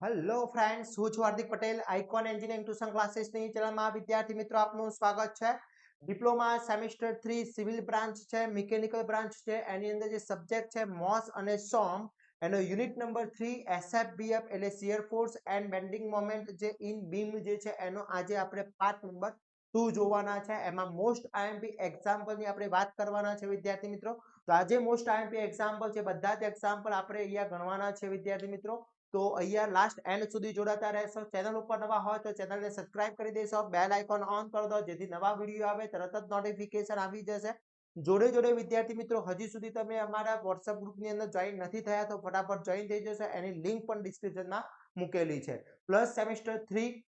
Hello friends, હું છું Hardik Patel, icon engineering tuition ક્લાસીસની ચેનલમાં વિદ્યાર્થી મિત્રો આપનું સ્વાગત છે. ડિપ્લોમા સેમિસ્ટર 3 સિવિલ બ્રાન્ચ છે, મિકેનિકલ બ્રાન્ચ છે, એની અંદર જે સબ્જેક્ટ છે મોસ અને સોમ, એનો યુનિટ નંબર 3 એસએફબીએફ એટલે shear force and bending moment જે ઇન બીમ જે છે એનો આજે આપણે પાર્ટ નંબર 2 જોવાના છે. એમાં મોસ્ટ આઈએમપી એક્ઝામ્પલની આપણે વાત કરવાના છે વિદ્યાર્થી મિત્રો. તો આજે મોસ્ટ આઈએમપી એક્ઝામ્પલ છે, બધા જ એક્ઝામ્પલ આપણે અહીંયા ગણવાના છે વિદ્યાર્થી મિત્રો. તો અહીંયા લાસ્ટ એન્ડ સુધી જોડાતા રહેશો. ચેનલ ઉપર નવા હોય તો ચેનલને સબસ્ક્રાઇબ કરી દેશો, બેલ આઇકોન ઓન કરી દો જેથી નવા વિડીયો આવે તરત જ નોટિફિકેશન આવી જશે. જોડે જોડે વિદ્યાર્થી મિત્રો હજી સુધી તમે અમારા વોટ્સએપ ગ્રુપની અંદર જોઈન નથી થયા તો ફટાફટ જોઈન થઈ જશો. એની લિંક પણ ડિસ્ક્રિપ્શનમાં મૂકેલી છે. પ્લસ સેમિસ્ટર 3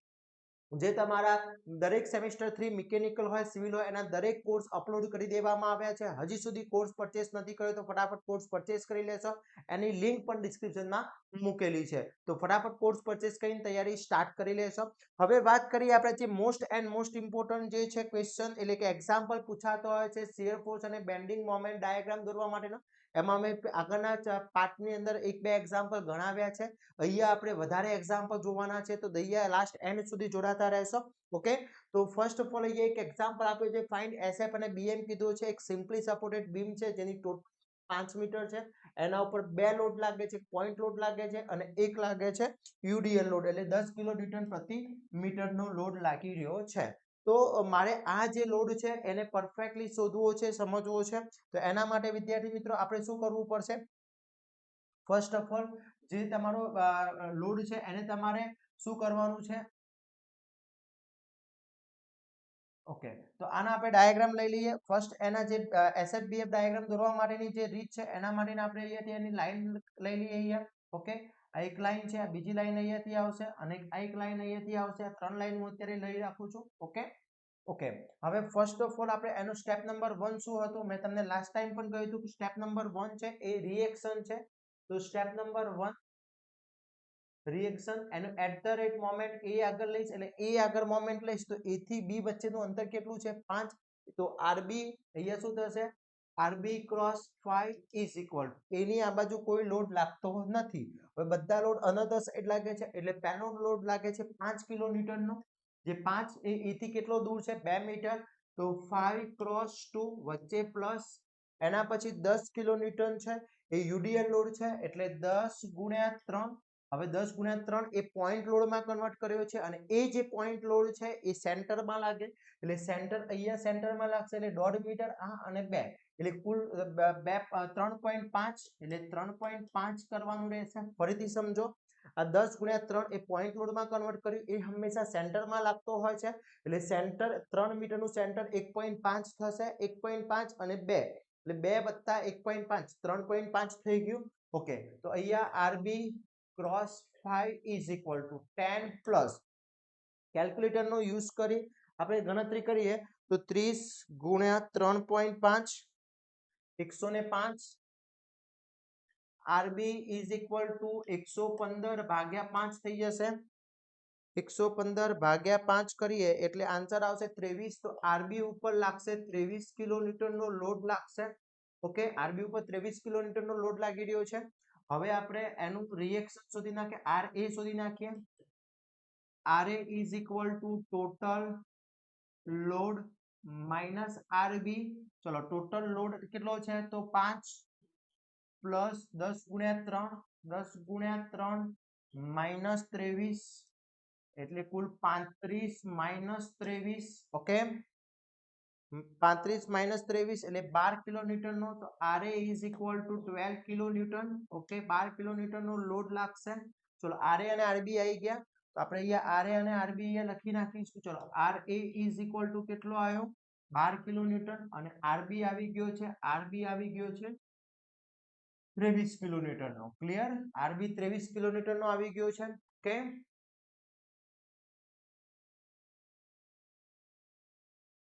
જે તમારા દરેક સેમિસ્ટર 3 મિકેનિકલ હોય સિવિલ હોય એના દરેક કોર્સ અપલોડ કરી દેવામાં આવ્યા છે. હજી સુધી કોર્સ પરચેસ નથી કર્યો તો ફટાફટ કોર્સ પરચેસ કરી લેશો. એની લિંક પણ ડિસ્ક્રિપ્શનમાં મૂકેલી છે. તો ફટાફટ કોર્સ પરચેસ કરીને તૈયારી સ્ટાર્ટ કરી લેશો. હવે વાત કરીએ આપણે જે મોસ્ટ એન્ડ મોસ્ટ ઇમ્પોર્ટન્ટ જે છે ક્વેશ્ચન એટલે કે એક્ઝામ્પલ પૂછાતો હોય છે શિયર ફોર્સ અને બેન્ડિંગ મોમેન્ટ ડાયાગ્રામ દોરવા માટેનો. એમાં અમે આગળના પાર્ટની અંદર એક બે એક્ઝામ્પલ ગણાવ્યા છે. અહીંયા આપણે વધારે એક્ઝામ્પલ જોવાના છે તો દૈયા લાસ્ટ એન્ડ સુધી જોડાતા રહેશો. ઓકે, તો ફર્સ્ટ ઓફ ઓલ અહીંયા એક એક્ઝામ્પલ આપ્યું છે, ફાઇન્ડ એસએફ અને બીએમ કીધું છે. એક સિમ્પલી સપોર્ટેડ બીમ છે જેની ટોટલ 5 મીટર છે. એના ઉપર બે લોડ લાગે છે, પોઈન્ટ લોડ લાગે છે અને એક લાગે છે યુડીએલ લોડ એટલે 10 કિલો ન્યૂટન પ્રતિ મીટરનો લોડ લાગી રહ્યો છે. તો મારે આ જે લોડ છે એને પરફેક્ટલી શોધવો છે, સમજવો છે. તો એના માટે વિદ્યાર્થી મિત્રો આપણે શું કરવું પડશે? ફર્સ્ટ ઓફ ઓલ જે તમારો લોડ છે એને તમારે શું કરવાનું છે? ઓકે, તો આના આપણે ડાયાગ્રામ લઈ લઈએ. ફર્સ્ટ એના જે એસએફબીએફ ડાયાગ્રામ દોરવા માટેની જે રીત છે એના માટેની આપણે અહીંયાથી એની લાઈન લઈ લઈએ અહીંયા. ઓકે, આ એક લાઈન છે, આ બીજી લાઈન અહીંયાથી આવશે અને આ એક લાઈન અહીંયાથી આવશે. આ ત્રણ લાઈન હું અત્યારે લઈ રાખું છું. ઓકે ઓકે, હવે ફર્સ્ટ ઓફ ઓલ આપણે એનો સ્ટેપ નંબર 1 શું હતું? મેં તમને લાસ્ટ ટાઈમ પણ કહ્યું હતું કે સ્ટેપ નંબર 1 છે એ રિએક્શન છે. તો સ્ટેપ નંબર 1 રિએક્શન, એનો એટ ધ રેટ મોમેન્ટ એ આગળ લઈશ એટલે એ આગળ મોમેન્ટ લઈશ તો એ થી બી વચ્ચેનું અંતર કેટલું છે? 5. તો આરબી અહીંયા શું થશે? આરબી ક્રોસ 5 ઇઝ ઇક્વલ એની આ બાજુ કોઈ લોડ લાગતો નથી. હવે બધા લોડ અનધર સાઈડ લાગે છે એટલે પહેલો લોડ લાગે છે 5 કિલો ન્યૂટનનો. જે 5 એ થી કેટલો દૂર છે? 2 મીટર. તો 5 ક્રોસ 2 વચ્ચે પ્લસ એના પછી 10 કિલો ન્યૂટન છે એ યુડીએલ લોડ છે એટલે 10 ગુણ્યા 3. હવે 10 ગુણ્યા 3 એ પોઈન્ટ લોડમાં કન્વર્ટ કર્યો છે અને એ જે પોઈન્ટ લોડ છે એ સેન્ટરમાં લાગે એટલે સેન્ટર અહીંયા સેન્ટરમાં લાગશે એટલે 1.5 મીટર આ અને 2 એટલે કુલ 3.5 એટલે 3.5 કરવાનું રહેશે. ફરીથી સમજો, આ 10 ગુણ્યા 3 એ પોઈન્ટ લોડમાં કન્વર્ટ કર્યું એ હંમેશા સેન્ટરમાં લાગતો હોય છે એટલે સેન્ટર 3 મીટરનું સેન્ટર 1.5 થશે. 1.5 અને 2 એટલે 2 વત્તા 1.5 3.5 થઈ ગયું. ઓકે, તો અહીંયા RB cross 5 is equal to 10 plus કેલ્ક્યુલેટરનો યુઝ કરી આપણે ગણતરી કરીએ તો 30 ગુણ્યા 3.5 105 આરબી ઇઝ ઇક્વલ ટુ 115 ભાગ્યા 5 થઈ જશે. 115 ભાગ્યા 5 કરીએ એટલે આન્સર આવશે 23. તો આરબી ઉપર લાગશે 23 કિલો ન્યૂટનનો લોડ લાગશે. ઓકે, આરબી ઉપર 23 કિલો ન્યૂટનનો લોડ લાગી રહ્યો છે. હવે આપણે એનું રિએક્શન શોધી નાખીએ, આર એ શોધી નાખીએ. R A is equal to total load minus R B. ચલો ટોટલ લોડ કેટલો છે? તો 5 પ્લસ 10 ગુણ્યા 3 10 ગુણ્યા 3 માઇનસ 23 એટલે કુલ 35 માઇનસ 23. ઓકે, 35 માઇનસ 23 એટલે 12 કિલો ન્યૂટનનો. તો R A is equal to 12 kilo newton. Okay, 12 kilo ન્યૂટનનો લોડ લાગશે. ચલો આર એ અને આરબી આવી ગયા તો આપણે અહીંયા આર એ અને આરબી અહીંયા લખી નાખીશું. ચલો R A is equal to કેટલો આવ્યો? 12 કિલો ન્યૂટન અને આરબી આવી ગયો છે 23 કિલો ન્યૂટનનો. ક્લિયર? આરબી 23 કિલો ન્યૂટનનો આવી ગયો છે. Okay,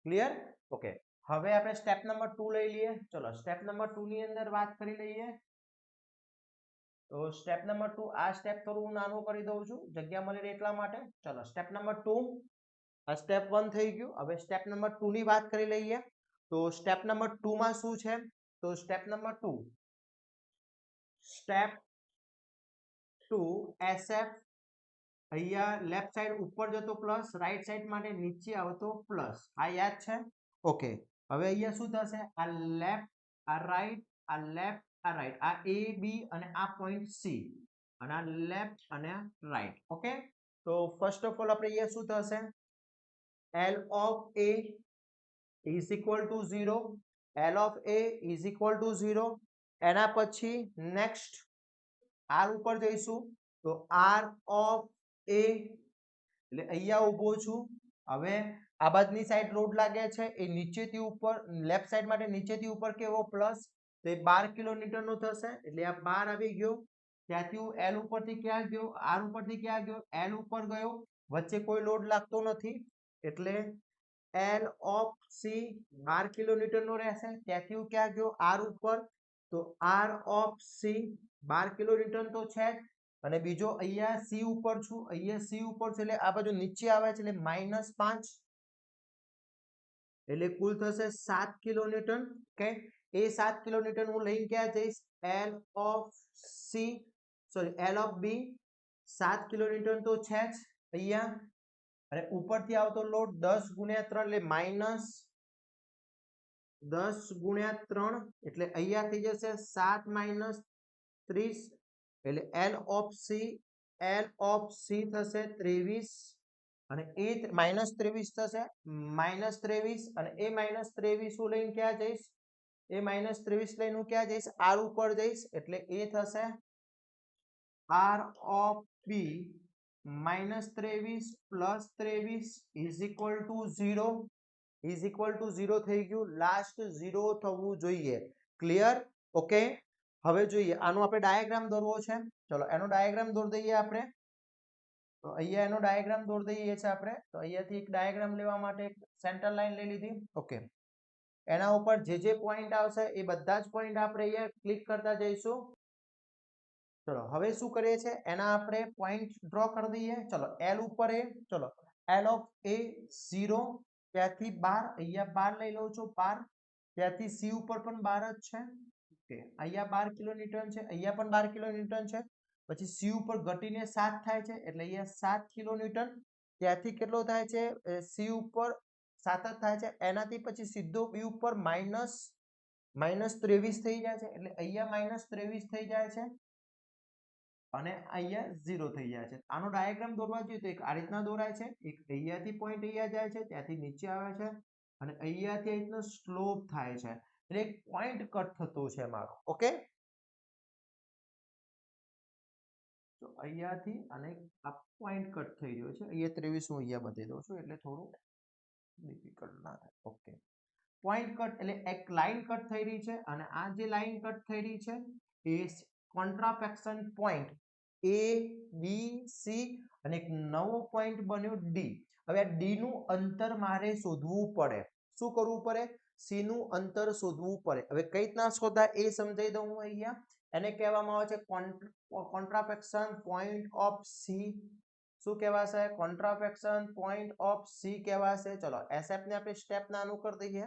clear? ઓકે, હવે આપણે સ્ટેપ નંબર 2 લઈ લઈએ. ચલો સ્ટેપ નંબર 2 ની અંદર વાત કરી લઈએ. તો સ્ટેપ નંબર 2 આ સ્ટેપ થોડું હું નાનું કરી દઉં છું જગ્યા મળી રહે એટલા માટે. ચલો સ્ટેપ નંબર 2 આ સ્ટેપ 1 થઈ ગયું. હવે સ્ટેપ નંબર 2 ની વાત કરી લઈએ. તો સ્ટેપ નંબર 2 માં શું છે? તો સ્ટેપ નંબર 2 સ્ટેપ 2 એસએફ અહીંયા લેફ્ટ સાઈડ ઉપર જતો પ્લસ, રાઈટ સાઈડ માટે નીચે આવતો પ્લસ. આ યાદ છે? ઓકે. હવે અહીંયા શું થશે? આ લેફ્ટ, આ રાઈટ, આ લેફ્ટ, આ રાઈટ, આ એ બી અને આ પોઈન્ટ સી, અને આ લેફ્ટ અને રાઈટ. ઓકે. તો ફર્સ્ટ ઓફ ઓલ આપણે અહીંયા શું થશે? L of A is equal to 0. L of A is equal to 0. એના પછી નેક્સ્ટ R ઉપર જઈશું તો R of A, એટલે અહીંયા ઊભો છું. હવે આ બાજુની સાઈડ લોડ લાગે છે એ નીચેથી ઉપર, લેફ્ટ સાઈડ માટે નીચેથી ઉપર કેવો પ્લસ, તો એ 12 કિલોન્યુટન નો થશે. એટલે આ 12 આવી ગયો. ત્યાંથી હું L ઉપરથી ક્યાં ગયો? R ઉપરથી ક્યાં ગયો? L ઉપર ગયો. વચ્ચે કોઈ લોડ લાગતો નથી એટલે L of C 12 કિલોન્યુટન નો રહેશે. ત્યાંથી હું ક્યાં ગયો? R ઉપર, તો R of C 12 કિલોન્યુટન તો છે જ. અને બીજો અહીંયા C ઉપર છું, અહીંયા C ઉપર છે એટલે આ બાજુ નીચે આવે છે એટલે -5, એટલે કુલ થશે 7 કિલોન્યુટન. ઓકે. એ 7 કિલોન્યુટન હું લઈને ક્યાં જઈશ? L of C, sorry L of B 7 kilonewton તો છે જ અહીંયા. અને ઉપરથી આવતો લોડ 10 ગુણ્યા 3 એટલે -10 ગુણ્યા 3, એટલે અહીંયા થઈ જશે 7 - 30, એટલે L of C થશે 23, અને એ -23 થશે, -23, અને એ -23 હું લઈને ક્યાં જઈશ? એ -23 લઈને હું ક્યાં જઈશ? R ઉપર જઈશ. એટલે એ થશે R of B -23 + 23 is equal to 0. is equal to 0 થઈ ગયું. લાસ્ટ 0 થવું જોઈએ. ક્લિયર? ઓકે. હવે જોઈએ આનો આપણે ડાયાગ્રામ દોરવો છે. ચલો એનો ડાયાગ્રામ દોરી દઈએ આપણે. તો અહીંયા એનો ડાયાગ્રામ દોરી દઈએ છે આપણે. તો અહીંયાથી એક ડાયાગ્રામ લેવા માટે એક સેન્ટર લાઈન લઈ લીધી. ઓકે. એના ઉપર જે પોઈન્ટ આવશે એ બધા જ પોઈન્ટ આપણે અહીંયા ક્લિક કરતા જઈશું. ચલો હવે શું કરીએ છે? એના આપણે પોઈન્ટ ડ્રો કરી દઈએ. ચલો L ઉપર એ, ચલો L of A 0, ત્યાંથી 12, અહીંયા 12 લઈ લઉં છું 12, ત્યાંથી C ઉપર પણ 12 જ છે. ઓકે. અહીંયા 12 કિલોન્યુટન છે, અહીંયા પણ 12 કિલોન્યુટન છે. પછી C ઉપર ઘટીને 7 થાય છે એટલે અહીંયા 7 કિલોન્યુટન. ત્યાંથી કેટલો થાય છે? C ઉપર 7 જ થાય છે. એનાથી પછી સીધો B ઉપર -23 થઈ જાય છે એટલે અહીંયા -23 થઈ જાય છે, અને અહીંયા 0 થઈ જાય છે. આનો ડાયાગ્રામ દોરવા જોઈએ તો એક આ રીતના દોરાય છે. એક અહીંયાથી પોઈન્ટ અહીંયા જાય છે, ત્યાંથી નીચે આવે છે, અને અહીંયાથી આ રીતનો સ્લોપ થાય છે, એટલે એક પોઈન્ટ કટ થતો છે મારો. ઓકે. તો અહીંયાથી અને આ પોઈન્ટ કટ થઈ રહ્યો છે. અહીંયા 23 હું અહીંયા બતાવી દઉં છું એટલે થોડું ડિફિકલ્ટ ના થાય. ઓકે. પોઈન્ટ કટ એટલે એક લાઈન કટ થઈ રહી છે, અને આ જે લાઈન કટ થઈ રહી છે એ કોન્ટ્રાફેક્શન પોઈન્ટ A B C, અને એક નવો પોઈન્ટ બન્યો D. હવે આ D નું અંતર મારે શોધવું પડે. શું કરવું પડે? C નું અંતર શોધવું પડે. હવે કઈ રીતના શોધાય એ સમજાવી દઉં હું અહીંયા. એને કહેવામાં આવે છે કોન્ટ્રાફેક્શન પોઈન્ટ ઓફ C. શું કહેવાશે? કોન્ટ્રાફેક્શન પોઈન્ટ ઓફ C કહેવાશે. ચલો SF ને આપણે સ્ટેપ નાનું કરી દઈએ.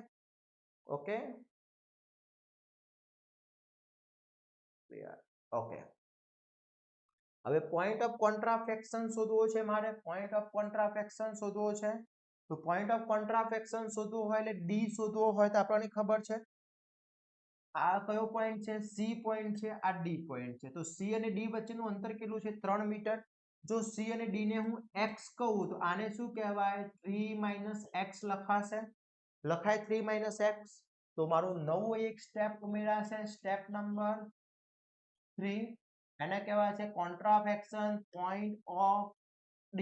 ઓકે. ઓકે. હવે પોઈન્ટ ઓફ કોન્ટ્રાફેક્શન શોધવો છે મારે. પોઈન્ટ ઓફ કોન્ટ્રાફેક્શન શોધવો છે. તો પોઈન્ટ ઓફ કોન્ટ્રાફેક્શન શોધવો હોય એટલે D શોધવો હોય તો આપણને ખબર છે આ કયો પોઈન્ટ છે? C પોઈન્ટ છે, આ D પોઈન્ટ છે. તો C અને D વચ્ચેનું અંતર કેટલું છે? 3 મીટર. જો C અને D ને હું x કહું તો આને શું કહેવાય? 3 - x લખાશે. લખાય 3 - x. તો મારું નવું એક સ્ટેપ ઉમેરાશે, સ્ટેપ નંબર 3. એને કહેવાય છે contraflexure point of D.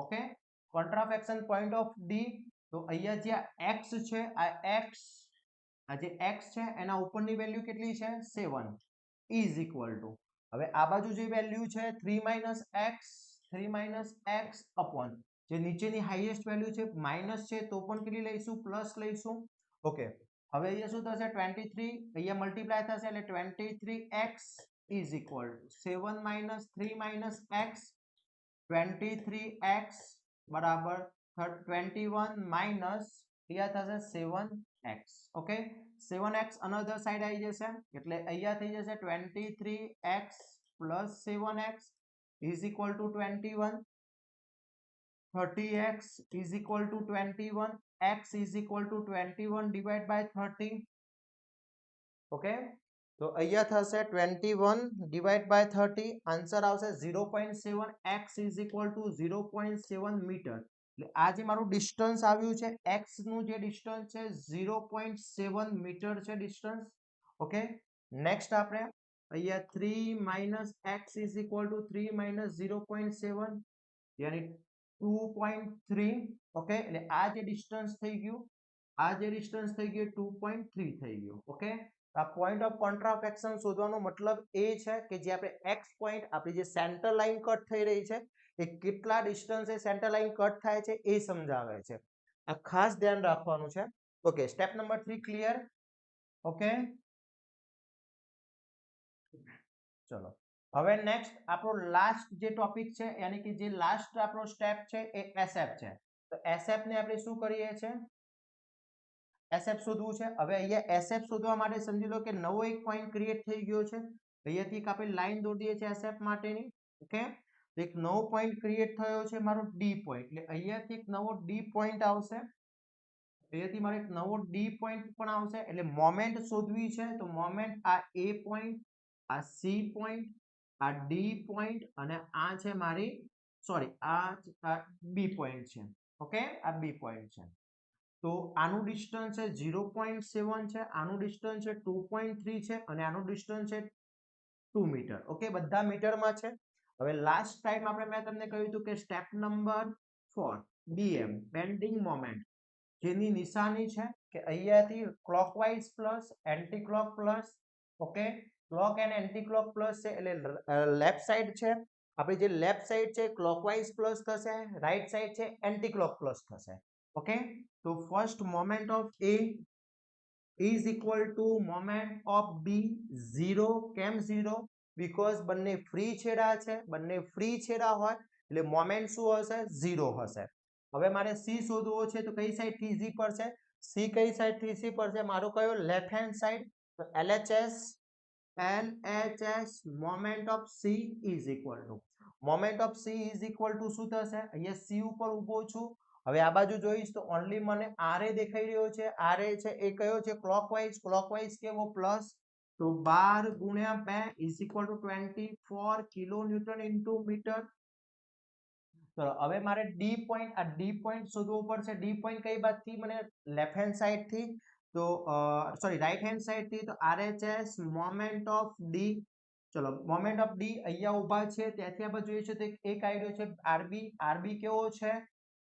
Okay. Contraflexure point of D. તો અહીંયા જે x છે, આ x, આ જે x છે એના ઉપરની વેલ્યુ કેટલી છે? 7 ઇઝ ઇક્વલ ટુ, હવે આ બાજુ જે વેલ્યુ છે 3 - x અપોન જે નીચેની હાઈએસ્ટ વેલ્યુ છે માઈનસ છે તો પણ કેટલી લઈશું? પ્લસ લઈશું. ઓકે. હવે અહીંયા શું થશે? 23, અહીંયા મલ્ટીપ્લાય થશે એટલે 23x is equal to 7 - 3 - x. 23x બરાબર 21 માઇનસ અહીંયા થશે 7x. Okay. 7x another side આવી જશે એટલે અહીંયા થઈ જશે 23x + 7x is equal to 21. 30x is equal to 21, x is equal to 21 divided by 30. Okay, તો અહીંયા થશે 21 divided by 30, આન્સર આવશે 0.7, x is equal to 0.7 metre. એટલે આ જે મારું ડિસ્ટન્સ આવ્યું છે x નું જે ડિસ્ટન્સ છે 0.7 મીટર છે ડિસ્ટન્સ. ઓકે, નેક્સ્ટ આપણે અહીંયા 3 minus x is equal to 3 minus 0.7 यानी 2.3. ઓકે, એટલે આ જે ડિસ્ટન્સ થઈ ગયું, આ જે ડિસ્ટન્સ થઈ ગયું 2.3 થઈ ગયું. ઓકે, આ પોઈન્ટ ઓફ કોન્ટ્રાફેક્શન શોધવાનો મતલબ એ છે કે જે આપણે x પોઈન્ટ આપણી જે સેન્ટર લાઈન કટ થઈ રહી છે એ કેટલા ડિસ્ટન્સે સેન્ટર લાઈન કટ થાય છે એ સમજાવે છે. આ ખાસ ધ્યાન રાખવાનું છે. Okay, step number 3 clear. Okay, ચલો હવે નેક્સ્ટ આપણો લાસ્ટ જે ટોપિક છે યાની કે જે લાસ્ટ આપણો સ્ટેપ છે એ એસએફ છે. તો એસએફ ને આપણે શું કરીએ છીએ, એસએફ શોધવું છે. હવે અહીંયા એસએફ શોધવા માટે સમજી લો કે નવો એક પોઈન્ટ ક્રિએટ થઈ ગયો છે. અહીંયાથી એક આપણે લાઈન દોરી દઈએ છીએ એસએફ માટેની. ઓકે, એક નવો પોઈન્ટ ક્રિએટ થયો છે મારો ડી પોઈન્ટ. એટલે અહીંયાથી એક નવો ડી પોઈન્ટ આવશે, અહીંયાથી મારો એક નવો ડી પોઈન્ટ પણ આવશે. એટલે મોમેન્ટ શોધવી છે તો મોમેન્ટ આ એ પોઈન્ટ, આ સી પોઈન્ટ, આ ડી પોઈન્ટ અને આ છે મારી સોરી આ બી પોઈન્ટ છે. ઓકે, આ બી પોઈન્ટ છે. તો આનું ડિસ્ટન્સ છે 0.7 છે, આનું ડિસ્ટન્સ છે 2.3 છે અને આનું ડિસ્ટન્સ છે 2 મીટર. ઓકે, બધા મીટરમાં છે. હવે લાસ્ટ ટાઈમ આપણે મેં તમને કહ્યું હતું કે step number 4 BM bending moment, જેની નિશાની છે કે અહીંયાથી clockwise plus anti clock plus. Okay, clock and anti clock plus છે એટલે લેફ્ટ સાઈડ છે આપણી જે લેફ્ટ સાઈડ છે ક્લોકવાઇઝ પ્લસ થશે, રાઈટ સાઈડ છે એન્ટી ક્લોક પ્લસ થશે. ઓકે, તો first moment of A is equal to moment of B 0. કેમ 0? બીકોઝ બંને ફ્રી છેડા છે, બંને ફ્રી છેડા હોય એટલે મોમેન્ટ શું હશે 0 હશે. હવે મારે C શોધવો છે તો કઈ સાઈડ થી Z પર છે, C કઈ સાઈડ થી C પર છે, મારો કયો લેફ્ટ હેન્ડ સાઈડ. તો LHS moment of C is equal to moment of C is equal to શું થશે, અહીંયા C ઉપર ઊભો છું. હવે આ બાજુ જોઈશ તો ઓન્લી મને RA દેખાઈ રહ્યો છે. RA છે એ કયો છે ક્લોકવાઇઝ, ક્લોકવાઇઝ કેવો પ્લસ. તો 12 ગુણ્યા 2 is equal to 24 kilonewton into metre. ચલો હવે મારે ડી પોઈન્ટ, આ ડી પોઈન્ટ શોધવો પડશે. ડી પોઈન્ટ કઈ બાજુથી મને લેફ્ટ હેન્ડ સાઈડ થી, તો સોરી રાઈટ હેન્ડ સાઈડ થી. તો RHS મોમેન્ટ ઓફ ડી, ચલો મોમેન્ટ ઓફ ડી અહીંયા ઊભા છે ત્યાંથી આપણે જોઈએ છે તો એક આઈડિયો છે આરબી. આરબી કેવો છે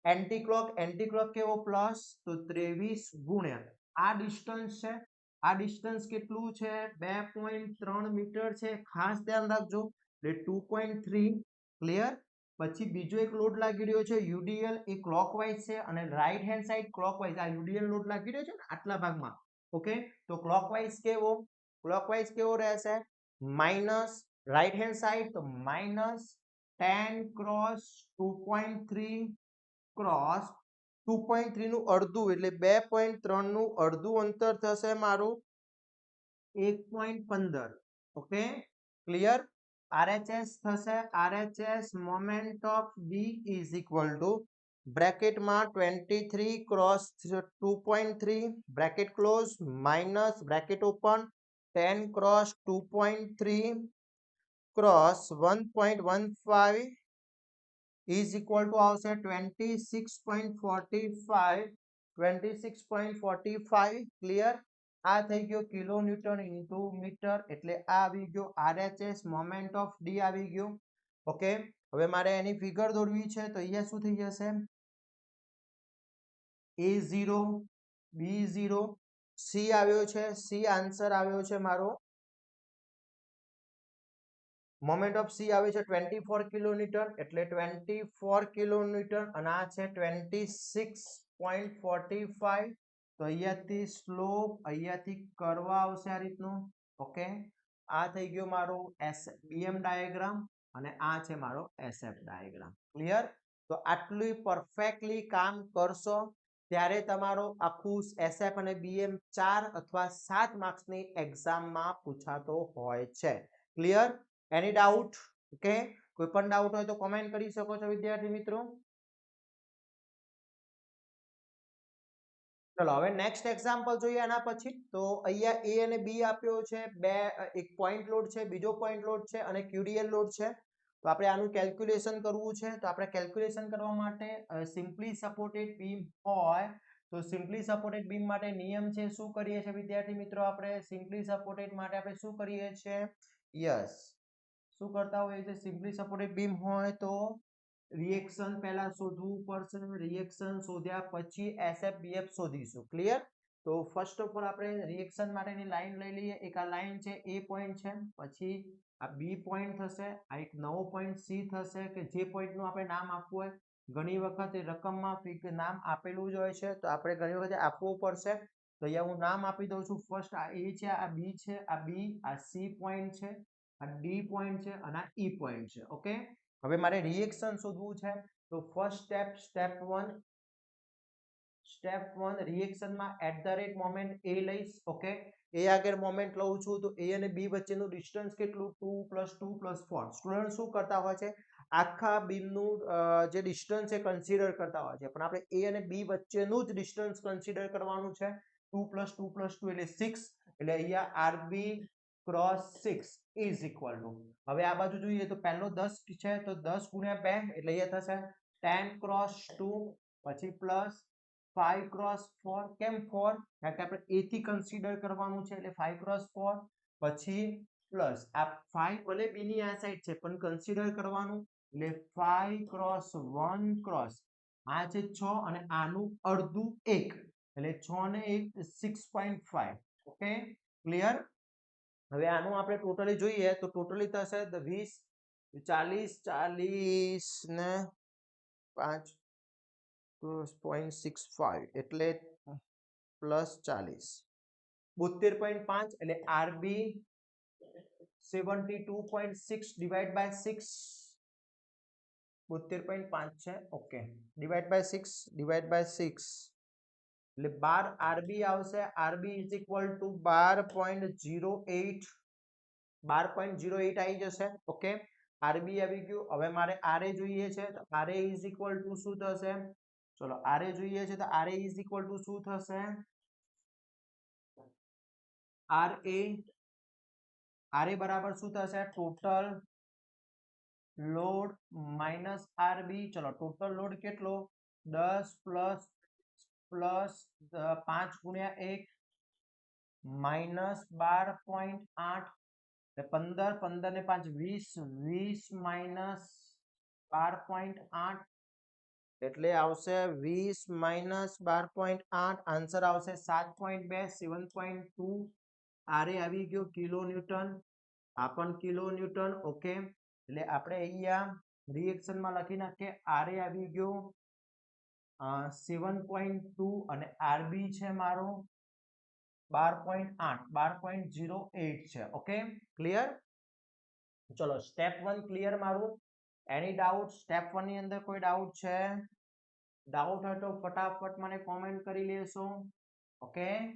એન્ટી ક્લોક, એન્ટી ક્લોક કેવો પ્લસ. તો 23 ગુણ્યા આ ડિસ્ટન્સ છે, આ ડિસ્ટન્સ કેટલું છે 2.3 મીટર છે. ખાસ ધ્યાન રાખજો એટલે 2.3. ક્લિયર. પછી બીજો એક લોડ લાગી રહ્યો છે યુડીએલ, એ ક્લોકવાઇઝ છે અને રાઈટ હેન્ડ સાઈડ ક્લોકવાઇઝ. આ યુડીએલ લોડ લાગી રહ્યો છે ને આટલા ભાગમાં. ઓકે, તો ક્લોકવાઇઝ કેવો, ક્લોકવાઇઝ કેવો રહેશે માઇનસ રાઈટ હેન્ડ સાઈડ તો માઇનસ 10 ક્રોસ 2.3 ક્રોસ 2.3 નું અડધું એટલે 2.3 નું અડધું અંતર થશે મારું 1.15. Okay, clear. RHS થશે, RHS moment of B is equal to બ્રેકેટમાં 23 cross 2.3 bracket close minus bracket open 10 cross 2.3 cross 1.15 is equal to આવશે 26.45, 26.45. ક્લિયર. આ થઈ ગયો કિલોન્યુટન ઇન્ટુ મીટર એટલે આ આવી ગયો RHS મોમેન્ટ ઓફ ડી આવી ગયો. ઓકે, હવે મારે એની ફિગર દોરવી છે તો અહીંયા શું થઈ જશે A0 B0 C આવ્યો છે, C આન્સર આવ્યો છે મારો. મોમેન્ટ ઓફ C આવે છે 24 કિલોન્યુટન એટલે 24 કિલોન્યુટન અને આ છે 26.45. તો અહીંયાથી સ્લોપ, અહીંયાથી કર્વ આવશે આ રીતનું. ઓકે, આ થઈ ગયો મારો બીએમ ડાયાગ્રામ અને આ છે મારો એસએફ ડાયાગ્રામ. ક્લિયર. તો આટલું પરફેક્ટલી કામ કરશો ત્યારે તમારો આખું એસએફ અને બીએમ 4 અથવા 7 માર્ક્સની એક્ઝામમાં પૂછાતો હોય છે. ક્લિયર. એની ડાઉટ? ઓકે, કોઈ પણ ડાઉટ હોય તો કોમેન્ટ કરી શકો છો વિદ્યાર્થી મિત્રો. ચલો હવે નેક્સ્ટ એક્ઝામ્પલ જોઈએ આના પછી તો અહીંયા એ અને બી આપ્યો છે બે એક પોઈન્ટ લોડ છે બીજો પોઈન્ટ લોડ છે અને ક્યુડીએલ લોડ છે તો આપણે આનું કેલ્ક્યુલેશન કરવું છે તો આપણે કેલ્ક્યુલેશન કરવા માટે સિમ્પલી સપોર્ટેડ બીમ હોય તો સિમ્પલી સપોર્ટેડ બીમ માટે નિયમ છે શું કરીએ છીએ વિદ્યાર્થી મિત્રો આપણે સિમ્પલી સપોર્ટેડ માટે આપણે શું કરીએ છીએ યસ શું કરતા હોઈએ છીએ સિમ્પલી સપોર્ટેડ બીમ હોય તો રિએક્શન પહેલા શોધવું પડશે રિએક્શન શોધ્યા પછી એસએફબીએફ શોધીશું ક્લિયર તો ફર્સ્ટ ઓફ ઓલ આપણે રિએક્શન માટેની લાઈન લઈ લઈએ એક આ લાઈન છે એ પોઈન્ટ છે પછી આ બી પોઈન્ટ થશે આ એક નવો પોઈન્ટ સી થશે કે જે પોઈન્ટનું આપણે નામ આપવું હોય ઘણી વખત એ રકમમાં નામ આપેલું જ હોય છે તો આપણે ઘણી વખત આપવું પડશે તો અહીંયા હું નામ આપી દઉં છું ફર્સ્ટ આ એ છે આ બી છે આ બી આ સી પોઈન્ટ છે આ ડી પોઈન્ટ છે અને આ ઈ પોઈન્ટ છે ઓકે હવે મારે રિએક્શન શોધવું છે તો ફર્સ્ટ સ્ટેપ 1 રિએક્શનમાં at the rate moment A લઈશ ઓકે એ આગળ મોમેન્ટ લઉં છું તો એ અને બી વચ્ચેનું ડિસ્ટન્સ કેટલું 2 + 2 + 4 સ્ટુડન્ટ શું કરતા હોય છે આખા બીમનું જે ડિસ્ટન્સ છે કન્સિડર કરતા હોય છે પણ આપણે એ અને બી વચ્ચેનું જ ડિસ્ટન્સ કન્સિડર કરવાનું છે 2 + 2 + 2 એટલે 6 એટલે અહીંયા RB cross 6 is equal to હવે આ બાજુ જોઈએ તો પહેલો 10 છે તો 10 × 2 એટલે અહીંયા થશે 10 × 2 પછી પ્લસ 5 × 4 કેમ 4 કારણ કે આપણે a થી કન્સિડર કરવાનું છે એટલે 5 × 4 પછી પ્લસ આ 5 ભલે b ની આ સાઈડ છે પણ કન્સિડર કરવાનું એટલે 5 × 1 ક્રોસ આ છે 6 અને આનું અડધું 1 એટલે 6 ને 1 6.5 ઓકે ક્લિયર હવે આનું આપણે ટોટલી જોઈએ તો ટોટલી થશે 20 40 ને 5 0.65 એટલે +40 72.5 એટલે આરબી 72.6 ડિવાઇડ બાય 6 72.5 છે ઓકે ડિવાઇડ બાય 6 એટલે 12 આરબી આવશે આરબી ઇઝ ઇક્વલ ટુ 12.08 12.08 આવી જશે ઓકે આરબી આવી ગયું હવે મારે આરએ જોઈએ છે તો આરએ ઇઝ ઇક્વલ ટુ શું થશે ચલો આરએ જોઈએ છે તો આરએ ઇઝ ઇક્વલ ટુ શું થશે આરએ બરાબર શું થશે ટોટલ લોડ માઇનસ આરબી ચલો ટોટલ લોડ કેટલો 10 પ્લસ 5 × 1 માઇનસ 12.8 15 15 ને 5 20 20 માઇનસ 12.8 એટલે આવશે 20 માઇનસ 12.8 આન્સર આવશે 7.2 7.2 આરે આવી ગયો કિલો ન્યૂટન આ પણ કિલો ન્યૂટન ઓકે એટલે આપણે અહીંયા રિએક્શનમાં લખી નાખીએ આરે આવી ગયો 7.2 અને આરબી છે મારો 12.8 12.08 છે ઓકે ક્લિયર ચલો સ્ટેપ 1 ક્લિયર મારું એની ડાઉટ સ્ટેપ 1 ની અંદર કોઈ ડાઉટ છે ડાઉટ હોય તો ફટાફટ મને કોમેન્ટ કરી લેશો ઓકે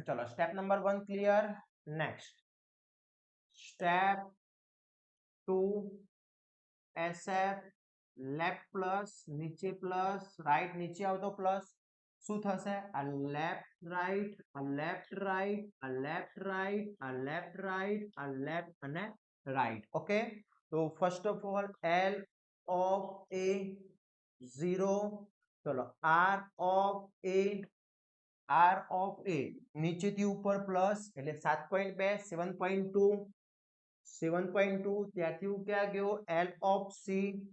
ચલો step number 1 clear next step 2 SF left plus નીચે પ્લસ રાઈટ નીચે આવતો પ્લસ શું થશે આ લેફ્ટ રાઈટ આ લેફ્ટ રાઈટ આ લેફ્ટ રાઈટ આ લેફ્ટ રાઈટ આ લેફ્ટ અને રાઈટ ઓકે તો first of all L of A 0 ચલો R of A R of A નીચેથી ઉપર પ્લસ એટલે 7.2 7.2 7.2 ત્યાંથી હું ક્યાં ગયો એલ ઓફ સી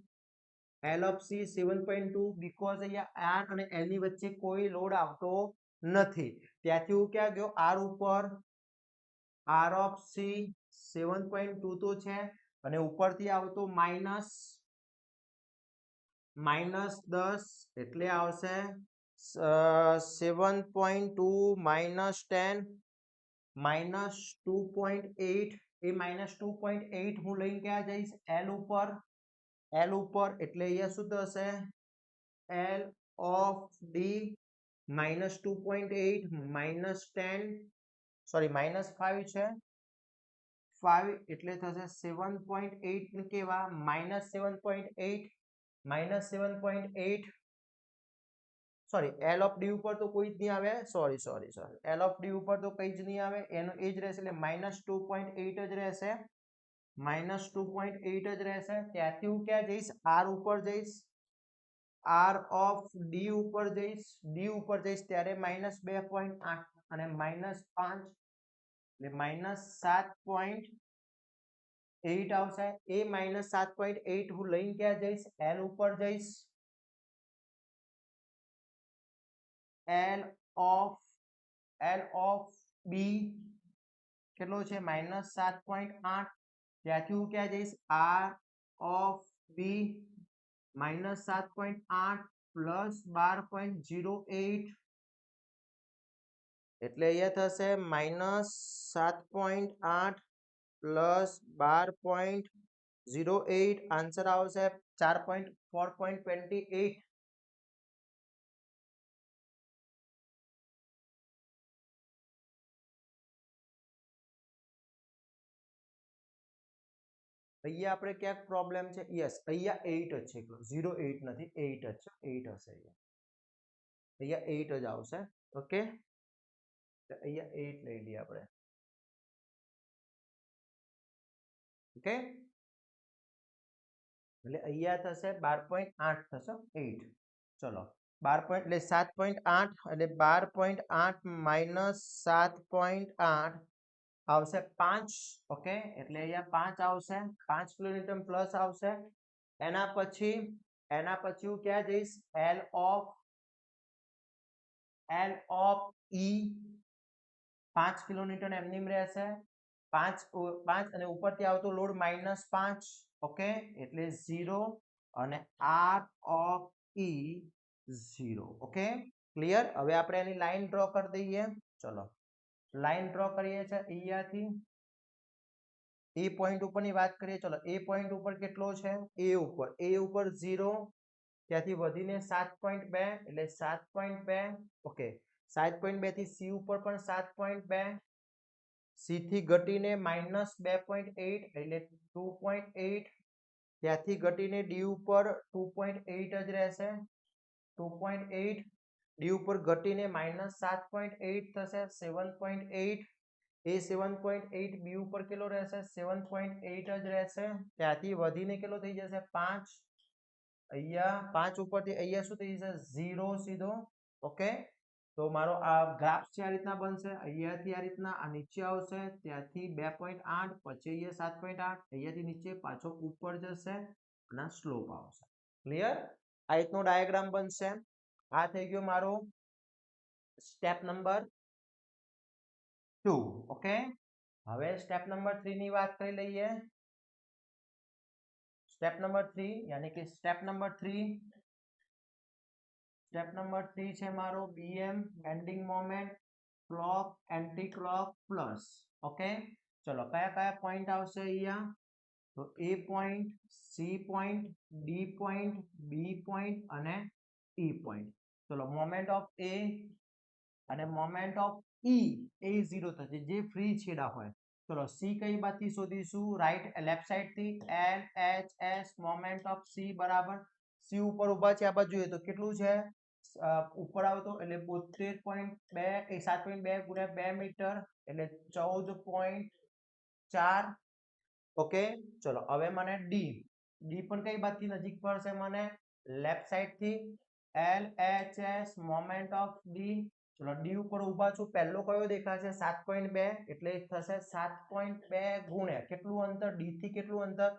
7.2 બીકોઝ અહીંયા આર અને એલ ની વચ્ચે કોઈ લોડ આવતો નથી ત્યાંથી હું ક્યાં ગયો આર ઉપર આર ઓફ સી 7.2 તો છે અને ઉપરથી આવતો -10 એટલે આવશે 7.2 -10 -2.8 એ -2.8 હું લઈને ક્યાં જઈશ એલ ઉપર એટલે અહીંયા શું થશે એલ ઓફ ડી -2.8 -10 સોરી -5 છે 5 એટલે થશે 7.8 ને કેવા -7.8 સોરી એલ ઓફ ડી ઉપર તો કોઈ જ નહીં આવે, સોરી એલ ઓફ ડી ઉપર તો કઈ જ નહીં આવે, એનો એ જ રહેશે એટલે -2.8 જ રહેશે, -2.8 જ રહેશે. ત્યાંથી હું ક્યાં જઈશ, આર ઉપર જઈશ, આર ઓફ ડી ઉપર જઈશ, ડી ઉપર જઈશ ત્યારે -2.8 અને -5 એટલે -7.8 આવશે. એ -7.8 હું લઈને ક્યાં જઈશ, એલ ઉપર જઈશ, એલ ઓફ બી કેટલો છે -7.8. ત્યાંથી હું ક્યાં જઈશ, આર ઓફ બી -7.8 પ્લસ 12.08 એટલે અહીંયા થશે -7.8 પ્લસ 12.08 આન્સર આવશે 4.4.28. અહીંયા આપણે ક્યાંક પ્રોબ્લેમ છે, યસ અહીંયા 8 જ છે, 08 નથી, 8 જ છે, 8 હશે અહીંયા 8 જ આવશે. ઓકે, અહીંયા 8 લઈ લઈએ આપણે. ઓકે, એટલે અહીંયા થશે 12.8 થશે 8. ચલો 12 એટલે 7.8 એટલે 12.8 માઇનસ 7.8 આવશે 5. ઓકે, એટલે અહીંયા 5 આવશે, 5 કિલોન્યુટન પ્લસ આવશે. એના પછી હું ક્યાં જઈશ, એલ ઓફ ઈ 5 કિલોન્યુટન એમનેમ રહેશે, 5 અને ઉપરથી આવતો લોડ -5. ઓકે, એટલે 0 અને R of E 0. Okay, clear. હવે આપણે એની લાઈન ડ્રો કરી દઈએ. ચલો લાઈન ડ્રો કરીએ છીએ અહીંયાથી એ પોઈન્ટ ઉપરની વાત કરીએ. ચલો એ પોઈન્ટ ઉપર કેટલો છે, એ ઉપર 0, ત્યાંથી વધીને 7.2 એટલે 7.2. ઓકે, 7.2 થી સી ઉપર પણ 7.2, સી થી ઘટીને -2.8 એટલે 2.8, ત્યાંથી ઘટીને ડી ઉપર 2.8 જ રહેશે, 2.8, ડી ઉપર ઘટીને -7.8 થશે, 7.8. એ 7.8 બી ઉપર કેટલો રહેશે, 7.8 જ રહેશે. ત્યાંથી વધીને કેટલો થઈ જશે, 5. અહીંયા 5 ઉપરથી અહીંયા શું થઈ જશે, 0 સીધો. ઓકે, તો મારો આ ગ્રાફ છે આ રીતના બનશે, અહીંયાથી આ રીતના આ નીચે આવશે, ત્યાંથી 2.8, પછી અહીંયા 7.8, અહીંયાથી નીચે પાછો ઉપર જશે અને સ્લોપ આવશે. ક્લિયર. આ રીતનો ડાયાગ્રામ બનશે. આ થઈ ગયો મારો સ્ટેપ નંબર 2. ઓકે, હવે સ્ટેપ નંબર 3 ની વાત કરી લઈએ. સ્ટેપ નંબર 3 યાની કે સ્ટેપ નંબર 3 છે મારો BM bending moment clock anti clock plus. Okay, ચલો કયા કયા પોઈન્ટ આવશે અહીંયા, તો A point, C point, D point, B point અને ઈ પોઈન્ટ. ચલો મોમેન્ટ ઓફ એ અને મોમેન્ટ ઓફ ઈ એ 0 થશે જે ફ્રી છેડા હોય. ચલો સી કઈ બાજુથી શોધીશું, રાઈટ લેફ્ટ સાઈડ થી, L H S moment of C બરાબર, સી ઉપર ઊભા છે આ બાજુ જોઈએ તો કેટલું છે, ઉપર આવતો એટલે 72.2 એ 7.2 ગુણ્યા 2 મીટર એટલે 14.4. ઓકે, ચલો હવે મને ડી પણ કઈ બાજુથી નજીક પડશે, મને લેફ્ટ સાઈડ થી, L H S moment of D. ચલો ડી ઉપર ઊભા છું, પહેલો કયો દેખાશે, 7.2 એટલે થશે 7.2 ગુણ્યા કેટલું અંતર, ડી થી કેટલું અંતર,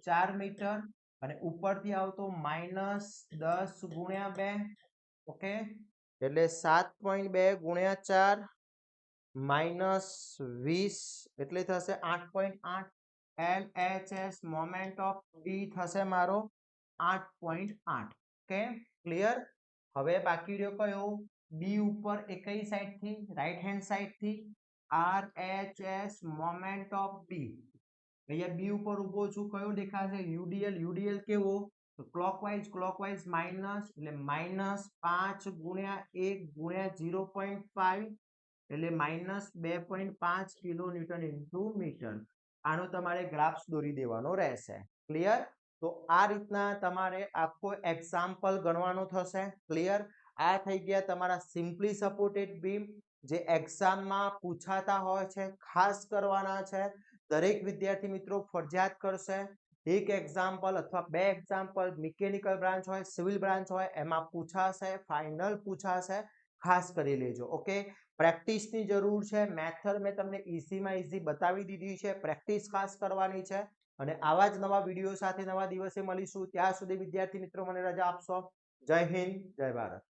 4 મીટર અને ઉપરથી આવતો -10 ગુણ્યા 2. ઓકે, એટલે 7.2 ગુણ્યા 4 -20 એટલે થશે 8.8. L H S moment of D થશે મારો 8.8. Okay, clear. હવે બાકી રહ્યો કયો, બી ઉપર એ કઈ સાઈડ થી, રાઈટ હેન્ડ સાઈડ થી, R H S moment of B. અહીંયા બી ઉપર ઊભો છું, કયો દેખાશે, યુડીએલ કેવો, તો ક્લોકવાઇઝ માઇનસ એટલે -5 ગુણ્યા 1 ગુણ્યા 0.5 એટલે -2.5 કિલોન્યુટન ઇન્ટુ મીટર. આનો તમારે ગ્રાફ દોરી દેવાનો રહેશે. ક્લિયર. તો આ રીતના તમારે આખો એક્ઝામ્પલ ગણવાનો થશે. ક્લિયર. આ થઈ ગયા તમારા સિમ્પલી સપોર્ટેડ બીમ જે એક્ઝામમાં પૂછાતા હોય છે, ખાસ કરવાના છે. દરેક વિદ્યાર્થી મિત્રો ફરજિયાત કરશે. એક એક્ઝામ્પલ અથવા બે એક્ઝામ્પલ મિકેનિકલ બ્રાન્ચ હોય, સિવિલ બ્રાન્ચ હોય, એમાં પૂછાશે, ફાઇનલ પૂછાશે. ખાસ કરી લેજો. ઓકે, પ્રેક્ટિસની જરૂર છે. મેથડ મેં તમને ઇઝીમાં ઇઝી બતાવી દીધી છે. પ્રેક્ટિસ ખાસ કરવાની છે. અને આવા જ નવા વિડીયો સાથે નવા દિવસે મળીશું. ત્યાં સુધી વિદ્યાર્થી મિત્રો મને રજા આપશો. જય હિન્દ, જય ભારત.